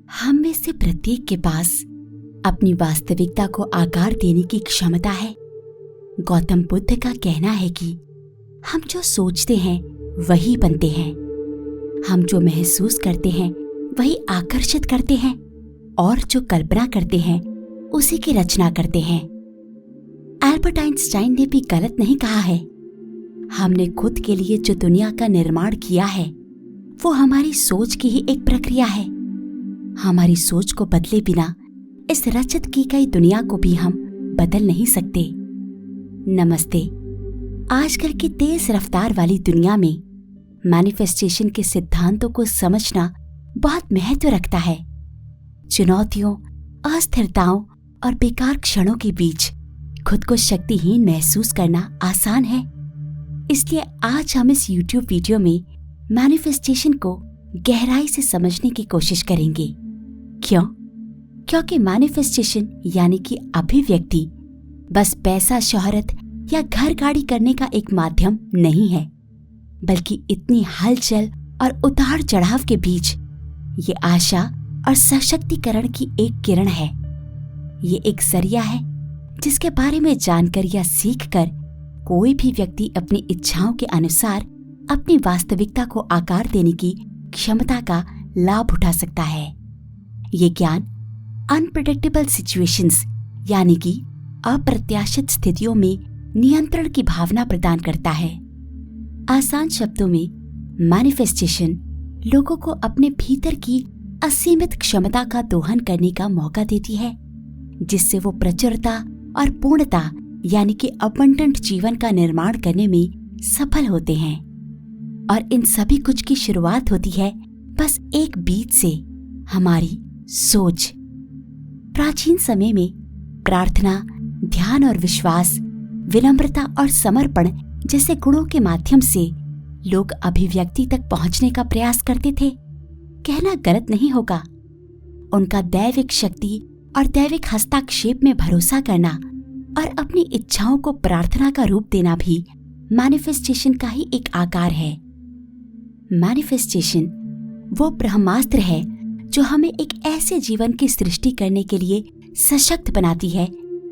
हम में से प्रत्येक के पास अपनी वास्तविकता को आकार देने की क्षमता है। गौतम बुद्ध का कहना है कि हम जो सोचते हैं वही बनते हैं, हम जो महसूस करते हैं वही आकर्षित करते हैं और जो कल्पना करते हैं उसी की रचना करते हैं। एल्बर्ट आइंस्टाइन ने भी गलत नहीं कहा है। हमने खुद के लिए जो दुनिया का निर्माण किया है वो हमारी सोच की ही एक प्रक्रिया है। हमारी सोच को बदले बिना इस रचित की गई दुनिया को भी हम बदल नहीं सकते। नमस्ते। आजकल की तेज रफ्तार वाली दुनिया में मैनिफेस्टेशन के सिद्धांतों को समझना बहुत महत्व रखता है। चुनौतियों, अस्थिरताओं और बेकार क्षणों के बीच खुद को शक्तिहीन महसूस करना आसान है। इसलिए आज हम इस YouTube वीडियो में मैनिफेस्टेशन को गहराई से समझने की कोशिश करेंगे। क्यों? क्योंकि मैनिफेस्टेशन यानी कि अभिव्यक्ति बस पैसा, शोहरत या घर गाड़ी करने का एक माध्यम नहीं है, बल्कि इतनी हलचल और उतार चढ़ाव के बीच ये आशा और सशक्तिकरण की एक किरण है। ये एक जरिया है जिसके बारे में जानकर या सीखकर कोई भी व्यक्ति अपनी इच्छाओं के अनुसार अपनी वास्तविकता को आकार देने की क्षमता का लाभ उठा सकता है। ये ज्ञान अनप्रेडिक्टेबल सिचुएशंस यानी कि अप्रत्याशित स्थितियों में नियंत्रण की भावना प्रदान करता है। आसान शब्दों में मैनिफेस्टेशन लोगों को अपने भीतर की असीमित क्षमता का दोहन करने का मौका देती है, जिससे वो प्रचुरता और पूर्णता यानी कि अबंडेंट जीवन का निर्माण करने में सफल होते हैं। और इन सभी कुछ की शुरुआत होती है बस एक बीज से, हमारी सोच। प्राचीन समय में प्रार्थना, ध्यान और विश्वास, विनम्रता और समर्पण जैसे गुणों के माध्यम से लोग अभिव्यक्ति तक पहुंचने का प्रयास करते थे। कहना गलत नहीं होगा। उनका दैविक शक्ति और दैविक हस्तक्षेप में भरोसा करना और अपनी इच्छाओं को प्रार्थना का रूप देना भी मैनिफेस्टेशन का ही एक आकार है। मैनिफेस्टेशन वो ब्रह्मास्त्र है जो हमें एक ऐसे जीवन की सृष्टि करने के लिए सशक्त बनाती है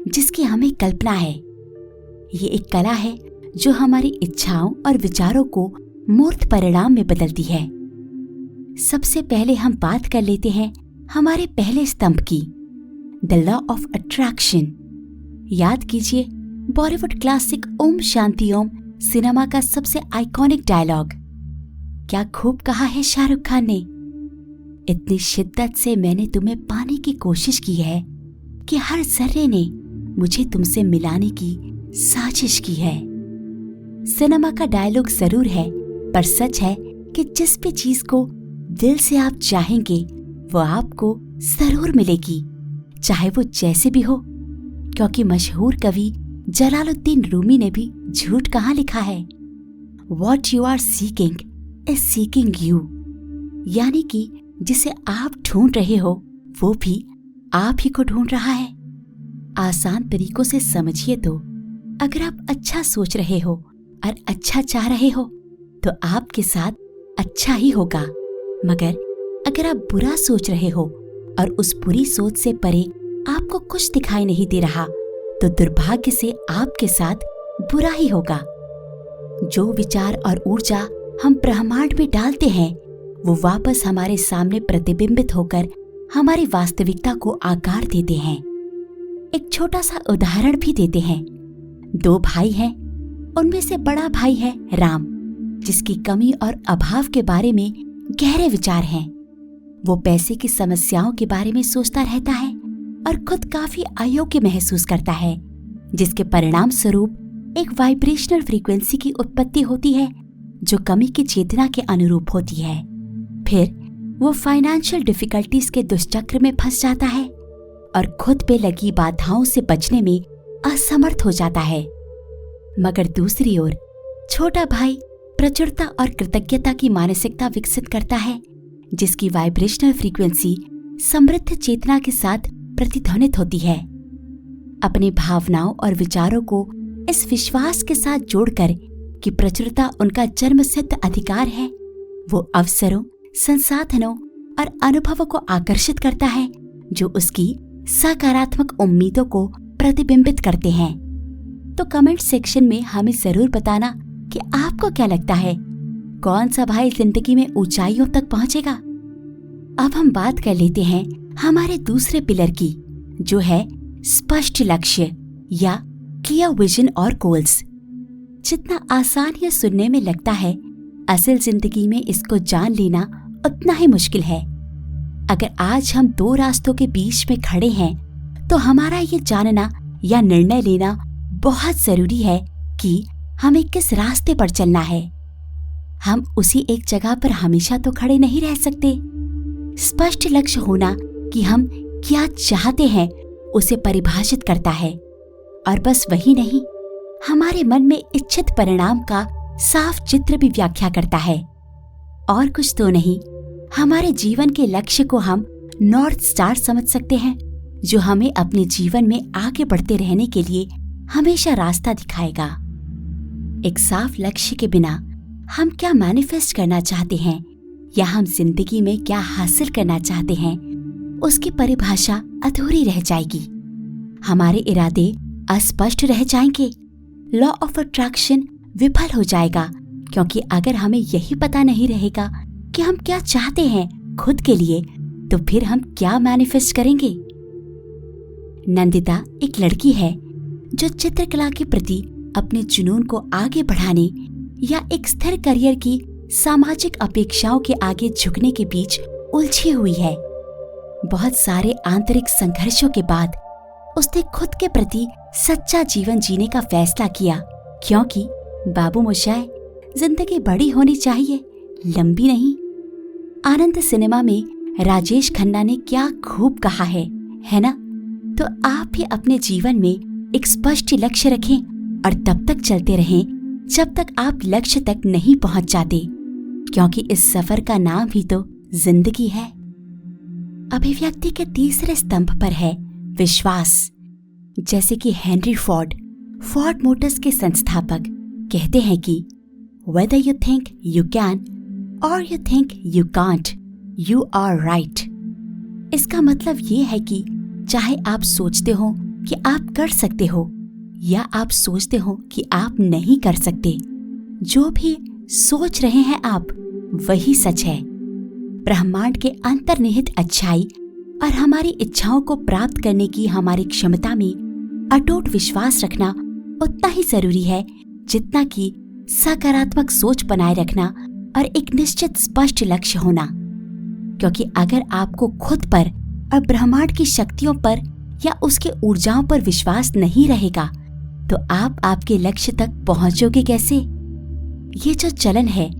जिसकी हमें कल्पना है। ये एक कला है जो हमारी इच्छाओं और विचारों को मूर्त परिणाम में बदलती है। सबसे पहले हम बात कर लेते हैं हमारे पहले स्तंभ की, द लॉ ऑफ अट्रैक्शन। याद कीजिए बॉलीवुड क्लासिक ओम शांति ओम सिनेमा का सबसे आइकॉनिक डायलॉग। क्या खूब कहा है शाहरुख खान ने। इतनी शिद्दत से मैंने तुम्हें पाने की कोशिश की है कि हर जर्रे ने मुझे तुमसे मिलाने की साजिश की है। सिनेमा का डायलॉग जरूर है, पर सच है कि जिस भी चीज को दिल से आप चाहेंगे वो आपको जरूर मिलेगी, चाहे वो जैसे भी हो। क्योंकि मशहूर कवि जलालुद्दीन रूमी ने भी झूठ कहाँ लिखा है। What you are seeking is seeking you, यानी कि जिसे आप ढूंढ रहे हो वो भी आप ही को ढूंढ रहा है। आसान तरीकों से समझिए तो अगर आप अच्छा सोच रहे हो और अच्छा चाह रहे हो तो आपके साथ अच्छा ही होगा, मगर अगर आप बुरा सोच रहे हो और उस बुरी सोच से परे आपको कुछ दिखाई नहीं दे रहा तो दुर्भाग्य से आपके साथ बुरा ही होगा। जो विचार और ऊर्जा हम ब्रह्मांड में डालते हैं वो वापस हमारे सामने प्रतिबिंबित होकर हमारी वास्तविकता को आकार देते हैं। एक छोटा सा उदाहरण भी देते हैं। दो भाई हैं, उनमें से बड़ा भाई है राम, जिसकी कमी और अभाव के बारे में गहरे विचार हैं। वो पैसे की समस्याओं के बारे में सोचता रहता है और खुद काफी अयोग्य महसूस करता है, जिसके परिणाम स्वरूप एक वाइब्रेशनल फ्रीक्वेंसी की उत्पत्ति होती है जो कमी की चेतना के अनुरूप होती है। फिर वो फाइनेंशियल डिफिकल्टीज के दुष्चक्र में फंस जाता है और खुद पे लगी बाधाओं से बचने में असमर्थ हो जाता है। मगर दूसरी ओर छोटा भाई प्रचुरता और कृतज्ञता की मानसिकता विकसित करता है, जिसकी वाइब्रेशनल फ्रीक्वेंसी समृद्ध चेतना के साथ प्रतिध्वनित होती है। अपने भावनाओं और विचारों को इस विश्वास के साथ जोड़कर कि प्रचुरता उनका जन्मसिद्ध अधिकार है, वो अवसरों, संसाधनों और अनुभवों को आकर्षित करता है जो उसकी सकारात्मक उम्मीदों को प्रतिबिंबित करते हैं। तो कमेंट सेक्शन में हमें जरूर बताना कि आपको क्या लगता है, कौन सा भाई जिंदगी में ऊंचाइयों तक पहुंचेगा। अब हम बात कर लेते हैं हमारे दूसरे पिलर की, जो है स्पष्ट लक्ष्य या क्लियर विजन और गोल्स। जितना आसान ये सुनने में लगता है, असल जिंदगी में इसको जान लेना उतना ही मुश्किल है। अगर आज हम दो रास्तों के बीच में खड़े हैं, तो हमारा ये जानना या निर्णय लेना बहुत जरूरी है कि हमें किस रास्ते पर चलना है। हम उसी एक जगह पर हमेशा तो खड़े नहीं रह सकते। स्पष्ट लक्ष्य होना कि हम क्या चाहते हैं उसे परिभाषित करता है, और बस वही नहीं, हमारे मन में इच्छित परिणाम का साफ चित्र भी व्याख्या करता है। और कुछ तो नहीं, हमारे जीवन के लक्ष्य को हम नॉर्थ स्टार समझ सकते हैं, जो हमें अपने जीवन में आगे बढ़ते रहने के लिए हमेशा रास्ता दिखाएगा। एक साफ लक्ष्य के बिना हम क्या मैनिफेस्ट करना चाहते हैं या हम जिंदगी में क्या हासिल करना चाहते हैं, उसकी परिभाषा अधूरी रह जाएगी। हमारे इरादे अस्पष्ट रह जाएंगे। लॉ ऑफ अट्रैक्शन विफल हो जाएगा, क्योंकि अगर हमें यही पता नहीं रहेगा कि हम क्या चाहते हैं खुद के लिए, तो फिर हम क्या मैनिफेस्ट करेंगे। नंदिता एक लड़की है जो चित्रकला के प्रति अपने जुनून को आगे बढ़ाने या एक स्थिर करियर की सामाजिक अपेक्षाओं के आगे झुकने के बीच उलझी हुई है। बहुत सारे आंतरिक संघर्षों के बाद उसने खुद के प्रति सच्चा जीवन जीने का फैसला किया, क्योंकि बाबू मोशाय, जिंदगी बड़ी होनी चाहिए, लंबी नहीं। आनंद सिनेमा में राजेश खन्ना ने क्या खूब कहा है ना? तो आप भी अपने जीवन में एक स्पष्ट लक्ष्य रखें और तब तक चलते रहें जब तक आप लक्ष्य तक नहीं पहुंच जाते, क्योंकि इस सफर का नाम ही तो जिंदगी है। अभिव्यक्ति के तीसरे स्तंभ पर है विश्वास। जैसे कि हेनरी फोर्ड मोटर्स के संस्थापक कहते हैं कि whether you think you can or you think you can't, you are right। इसका मतलब ये है कि चाहे आप सोचते हो कि आप कर सकते हो या आप सोचते हो कि आप नहीं कर सकते, जो भी सोच रहे हैं आप, वही सच है। ब्रह्मांड के अंतर्निहित अच्छाई और हमारी इच्छाओं को प्राप्त करने की हमारी क्षमता में अटूट विश्वास रखना उतना ही जरूरी है जितना कि सकारात्मक सोच बनाए रखना और एक निश्चित स्पष्ट लक्ष्य होना। क्योंकि अगर आपको खुद पर और ब्रह्मांड की शक्तियों पर या उसके ऊर्जाओं पर विश्वास नहीं रहेगा, तो आप आपके लक्ष्य तक पहुंचोगे कैसे? ये जो चलन है,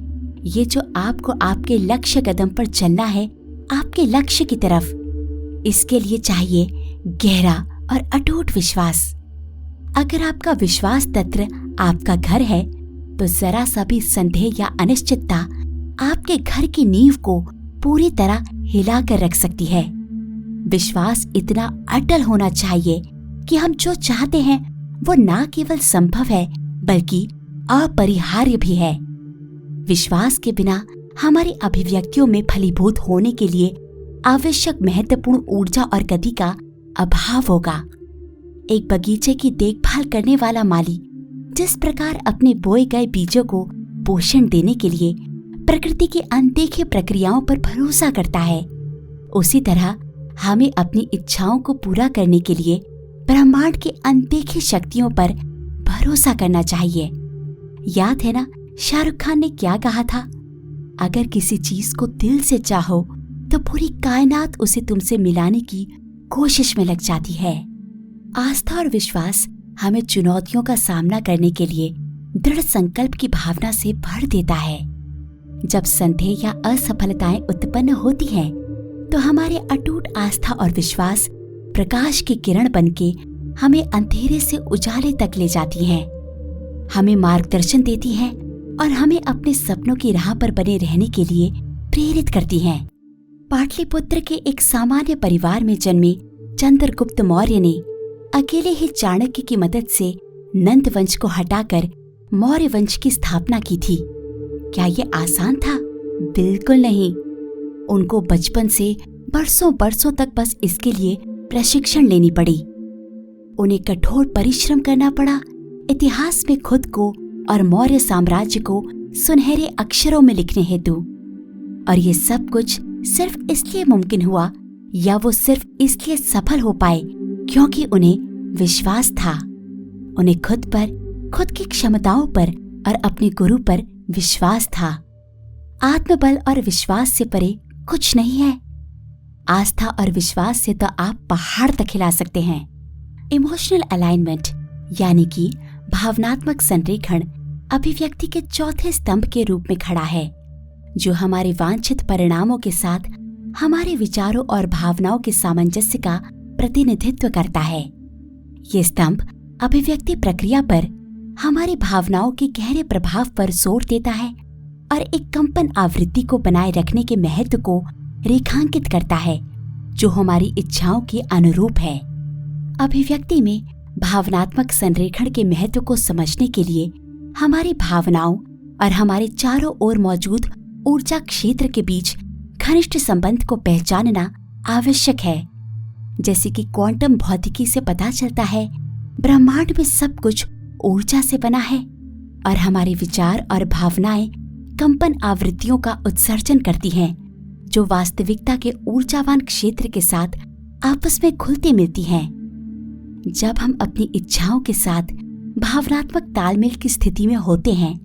ये जो आपको आपके लक्ष्य कदम पर चलना है, आपके लक्ष्य की तरफ, इसके लिए चाहिए गहरा और अटूट विश्वास। अगर आपका विश्वास तंत्र आपका घर है, तो जरा सा भी संदेह या अनिश्चितता आपके घर की नींव को पूरी तरह हिला कर रख सकती है। विश्वास इतना अटल होना चाहिए कि हम जो चाहते हैं वो न केवल संभव है बल्कि अपरिहार्य भी है। विश्वास के बिना हमारी अभिव्यक्तियों में फलीभूत होने के लिए आवश्यक महत्वपूर्ण ऊर्जा और गति का अभाव होगा। एक बगीचे की देखभाल करने वाला माली जिस प्रकार अपने बोए गए बीजों को पोषण देने के लिए प्रकृति की अनदेखी प्रक्रियाओं पर भरोसा करता है, उसी तरह हमें अपनी इच्छाओं को पूरा करने के लिए ब्रह्मांड की अनदेखी शक्तियों पर भरोसा करना चाहिए। याद है ना शाहरुख खान ने क्या कहा था? अगर किसी चीज को दिल से चाहो तो पूरी कायनात उसे तुमसे मिलाने की कोशिश में लग जाती है। आस्था और विश्वास हमें चुनौतियों का सामना करने के लिए दृढ़ संकल्प की भावना से भर देता है। जब संदेह या असफलताएं उत्पन्न होती हैं, तो हमारे अटूट आस्था और विश्वास प्रकाश की किरण बनके हमें अंधेरे से उजाले तक ले जाती हैं, हमें मार्गदर्शन देती हैं और हमें अपने सपनों की राह पर बने रहने के लिए प्रेरित करती हैं। पाटलिपुत्र के एक सामान्य परिवार में जन्मे चंद्रगुप्त मौर्य ने अकेले ही चाणक्य की मदद से नंद वंश को हटाकर मौर्य वंश की स्थापना की थी। क्या ये आसान था? बिल्कुल नहीं। उनको बचपन से बरसों बरसों तक बस इसके लिए प्रशिक्षण लेनी पड़ी। उन्हें कठोर परिश्रम करना पड़ा इतिहास में खुद को और मौर्य साम्राज्य को सुनहरे अक्षरों में लिखने हेतु। और ये सब कुछ सिर्फ इसलिए मुमकिन हुआ, या वो सिर्फ इसलिए सफल हो पाए क्योंकि उन्हें विश्वास था। उन्हें खुद पर, खुद की क्षमताओं पर और अपने गुरु पर विश्वास था। आत्मबल और विश्वास से परे कुछ नहीं है। आस्था और विश्वास से तो आप पहाड़ तक हिला सकते हैं। इमोशनल अलाइनमेंट यानी कि भावनात्मक संरेखण अभिव्यक्ति के चौथे स्तंभ के रूप में खड़ा है, जो हमारे वांछित परिणामों के साथ हमारे विचारों और भावनाओं के सामंजस्य का प्रतिनिधित्व करता है। ये स्तंभ अभिव्यक्ति प्रक्रिया पर हमारी भावनाओं के गहरे प्रभाव पर जोर देता है और एक कंपन आवृत्ति को बनाए रखने के महत्व को रेखांकित करता है, जो हमारी इच्छाओं के अनुरूप है। अभिव्यक्ति में भावनात्मक संरेखण के महत्व को समझने के लिए हमारी भावनाओं और हमारे चारों ओर मौजूद ऊर्जा क्षेत्र के बीच घनिष्ठ संबंध को पहचानना आवश्यक है। जैसे कि क्वांटम भौतिकी से पता चलता है, ब्रह्मांड में सब कुछ ऊर्जा से बना है और हमारे विचार और भावनाएं कंपन आवृत्तियों का उत्सर्जन करती हैं, जो वास्तविकता के ऊर्जावान क्षेत्र के साथ आपस में घुलती मिलती हैं। जब हम अपनी इच्छाओं के साथ भावनात्मक तालमेल की स्थिति में होते हैं,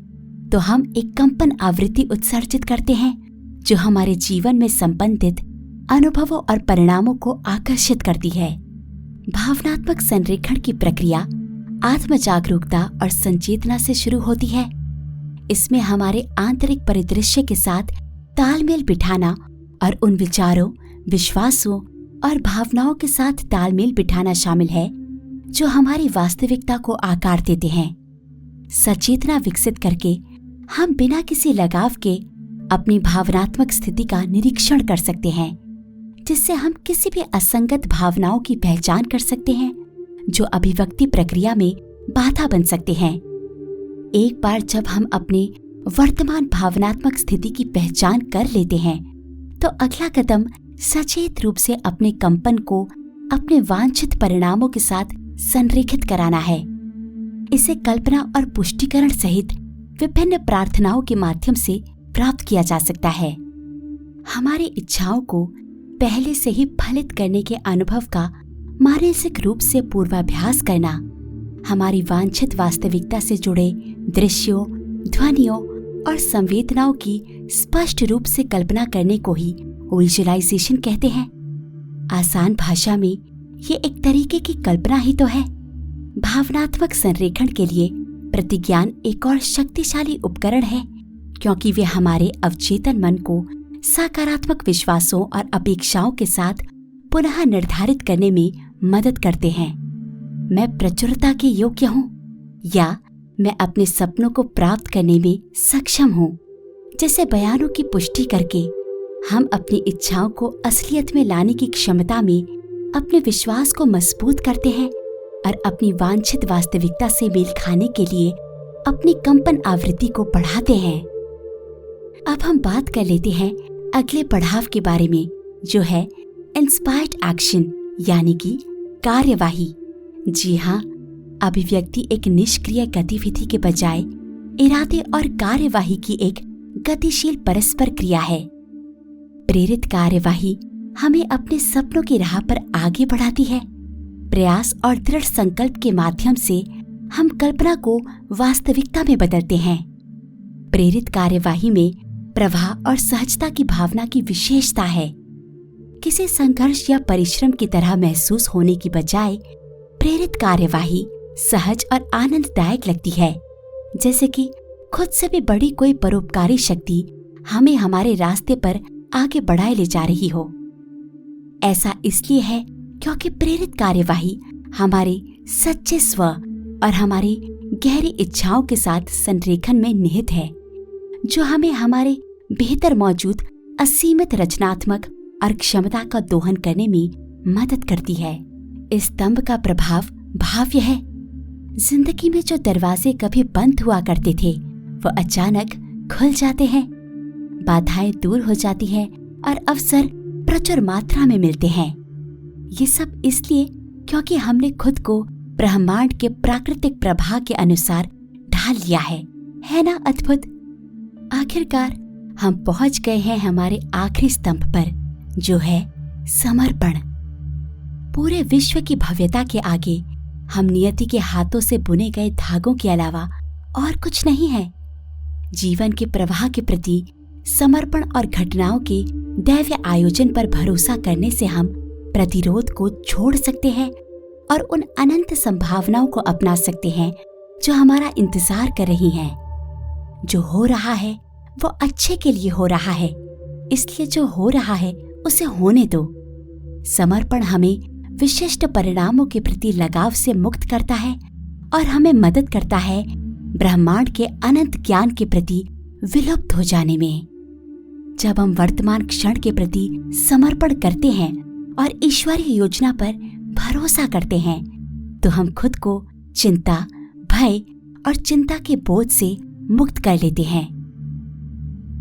तो हम एक कंपन आवृत्ति उत्सर्जित करते हैं, जो हमारे जीवन में संबंधित अनुभवों और परिणामों को आकर्षित करती है। भावनात्मक संरेखण की प्रक्रिया आत्म जागरूकता और संचेतना से शुरू होती है। इसमें हमारे आंतरिक परिदृश्य के साथ तालमेल बिठाना और उन विचारों, विश्वासों और भावनाओं के साथ तालमेल बिठाना शामिल है, जो हमारी वास्तविकता को आकार देते हैं। सचेतना विकसित करके हम बिना किसी लगाव के अपनी भावनात्मक स्थिति का निरीक्षण कर सकते हैं, जिससे हम किसी भी असंगत भावनाओं की पहचान कर सकते हैं, जो अभिव्यक्ति प्रक्रिया में बाधा बन सकते हैं। एक बार जब हम अपने वर्तमान भावनात्मक स्थिति की पहचान कर लेते हैं, तो अगला कदम सचेत रूप से अपने कंपन को अपने वांछित परिणामों के साथ संरेखित कराना है। इसे कल्पना और पुष्टिकरण सहित विभिन्न प्रार्थनाओं के माध्यम से प्राप्त किया जा सकता है। हमारी इच्छाओं को पहले से ही फलित करने के अनुभव का मानसिक रूप से पूर्वाभ्यास करना, हमारी वांछित वास्तविकता से जुड़े दृश्यों, ध्वनियों और संवेदनाओं की स्पष्ट रूप से कल्पना करने को ही विजुअलाइजेशन कहते हैं। आसान भाषा में ये एक तरीके की कल्पना ही तो है। भावनात्मक संरेखण के लिए प्रतिज्ञान एक और शक्तिशाली उपकरण है, क्योंकि वे हमारे अवचेतन मन को सकारात्मक विश्वासों और अपेक्षाओं के साथ पुनः निर्धारित करने में मदद करते हैं। मैं प्रचुरता के योग्य हूँ, या मैं अपने सपनों को प्राप्त करने में सक्षम हूँ जैसे बयानों की पुष्टि करके हम अपनी इच्छाओं को असलियत में लाने की क्षमता में अपने विश्वास को मजबूत करते हैं और अपनी वांछित वास्तविकता से मेल खाने के लिए अपनी कंपन आवृत्ति को बढ़ाते हैं। अब हम बात कर लेते हैं अगले पड़ाव के बारे में, जो है इंस्पायर्ड एक्शन यानी कि कार्यवाही। जी हाँ, अभिव्यक्ति एक निष्क्रिय गतिविधि के बजाय इरादे और कार्यवाही की एक गतिशील परस्पर क्रिया है। प्रेरित कार्यवाही हमें अपने सपनों की राह पर आगे बढ़ाती है। प्रयास और दृढ़ संकल्प के माध्यम से हम कल्पना को वास्तविकता में बदलते हैं। प्रेरित कार्यवाही में प्रवाह और सहजता की भावना की विशेषता है। किसी संघर्ष या परिश्रम की तरह महसूस होने की बजाय प्रेरित कार्यवाही सहज और आनंददायक लगती है, जैसे कि खुद से भी बड़ी कोई परोपकारी शक्ति हमें हमारे रास्ते पर आगे बढ़ाए ले जा रही हो। ऐसा इसलिए है क्योंकि प्रेरित कार्यवाही हमारे सच्चे स्व और हमारी गहरी इच्छाओं के साथ संरेखन में निहित है, जो हमें हमारे बेहतर मौजूद असीमित रचनात्मक और क्षमता का दोहन करने में मदद करती है। इस स्तंभ का प्रभाव भाव्य है। जिंदगी में जो दरवाजे कभी बंद हुआ करते थे, वो अचानक खुल जाते हैं। बाधाएं दूर हो जाती हैं और अवसर प्रचुर मात्रा में मिलते हैं। ये सब इसलिए क्योंकि हमने खुद को ब्रह्मांड के प्राकृतिक प्रवाह के अनुसार ढाल लिया है ना अद्भुत। आखिरकार हम पहुंच गए हैं हमारे आखिरी स्तंभ पर, जो है समर्पण। पूरे विश्व की भव्यता के आगे हम नियति के हाथों से बुने गए धागों के अलावा और कुछ नहीं है। जीवन के प्रवाह के प्रति समर्पण और घटनाओं के दैवीय आयोजन पर भरोसा करने से हम प्रतिरोध को छोड़ सकते हैं और उन अनंत संभावनाओं को अपना सकते हैं जो हमारा इंतजार कर रही हैं। जो हो रहा है वो अच्छे के लिए हो रहा है, इसलिए जो हो रहा है उसे होने दो। समर्पण हमें विशिष्ट परिणामों के प्रति लगाव से मुक्त करता है और हमें मदद करता है ब्रह्मांड के अनंत ज्ञान के प्रति विलुप्त हो जाने में। जब हम वर्तमान क्षण के प्रति समर्पण करते हैं और ईश्वरीय योजना पर भरोसा करते हैं, तो हम खुद को चिंता, भय और चिंता के बोझ से मुक्त कर लेते हैं।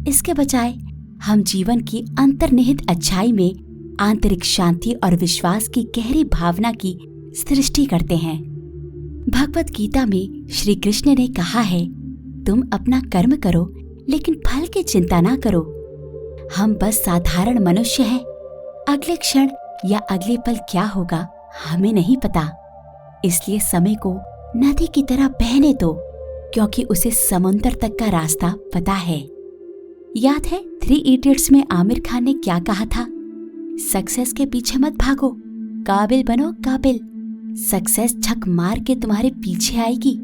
इसके बजाय हम जीवन की अंतर्निहित अच्छाई में आंतरिक शांति और विश्वास की गहरी भावना की सृष्टि करते हैं। भगवत गीता में श्री कृष्ण ने कहा है, तुम अपना कर्म करो लेकिन फल की चिंता ना करो। हम बस साधारण मनुष्य हैं। अगले क्षण या अगले पल क्या होगा हमें नहीं पता, इसलिए समय को नदी की तरह बहने दो, क्योंकि उसे समुद्र तक का रास्ता पता है। याद है 3 इडियट्स में आमिर खान ने क्या कहा था? सक्सेस के पीछे मत भागो, काबिल बनो काबिल। सक्सेस छक मार के तुम्हारे पीछे आएगी।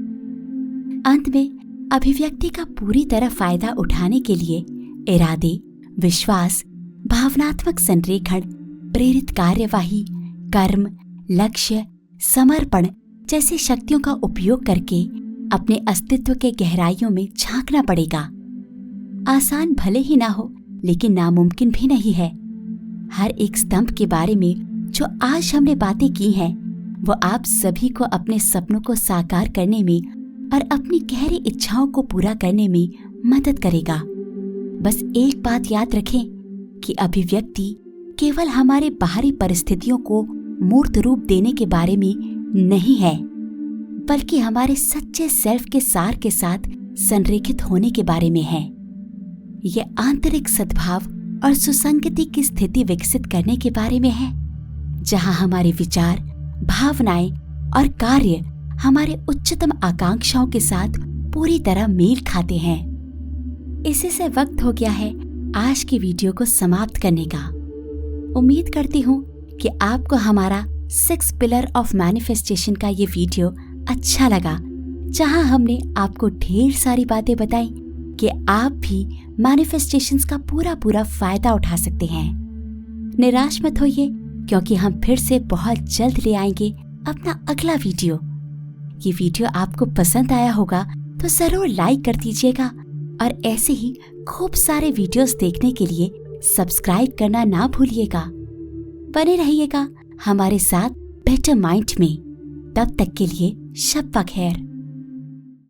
अंत में अभिव्यक्ति का पूरी तरह फायदा उठाने के लिए इरादे, विश्वास, भावनात्मक संरेखण, प्रेरित कार्यवाही, कर्म, लक्ष्य, समर्पण जैसी शक्तियों का उपयोग करके अपने अस्तित्व के गहराइयों में झांकना पड़ेगा। आसान भले ही ना हो, लेकिन नामुमकिन भी नहीं है। हर एक स्तंभ के बारे में जो आज हमने बातें की हैं, वो आप सभी को अपने सपनों को साकार करने में और अपनी गहरी इच्छाओं को पूरा करने में मदद करेगा। बस एक बात याद रखें कि अभिव्यक्ति केवल हमारे बाहरी परिस्थितियों को मूर्त रूप देने के बारे में नहीं है, बल्कि हमारे सच्चे सेल्फ के सार के साथ संरेखित होने के बारे में है। ये आंतरिक सद्भाव और सुसंगति की स्थिति विकसित करने के बारे में है, जहां हमारे विचार, भावनाएं और कार्य हमारे उच्चतम आकांक्षाओं के साथ पूरी तरह मेल खाते हैं। इसी से वक्त हो गया है आज की वीडियो को समाप्त करने का। उम्मीद करती हूँ कि आपको हमारा 6 पिलर ऑफ मैनिफेस्टेशन का ये वीडियो अच्छा लगा, जहां हमने आपको ढेर सारी बातें बताई कि आप भी मैनिफेस्टेशंस का पूरा फायदा उठा सकते हैं। निराश मत होइए, क्योंकि हम फिर से बहुत जल्द ले आएंगे अपना अगला वीडियो। ये वीडियो आपको पसंद आया होगा तो जरूर लाइक कर दीजिएगा और ऐसे ही खूब सारे वीडियोस देखने के लिए सब्सक्राइब करना ना भूलिएगा। बने रहिएगा हमारे साथ बेटर माइंड में। तब तक के लिए शब बखैर।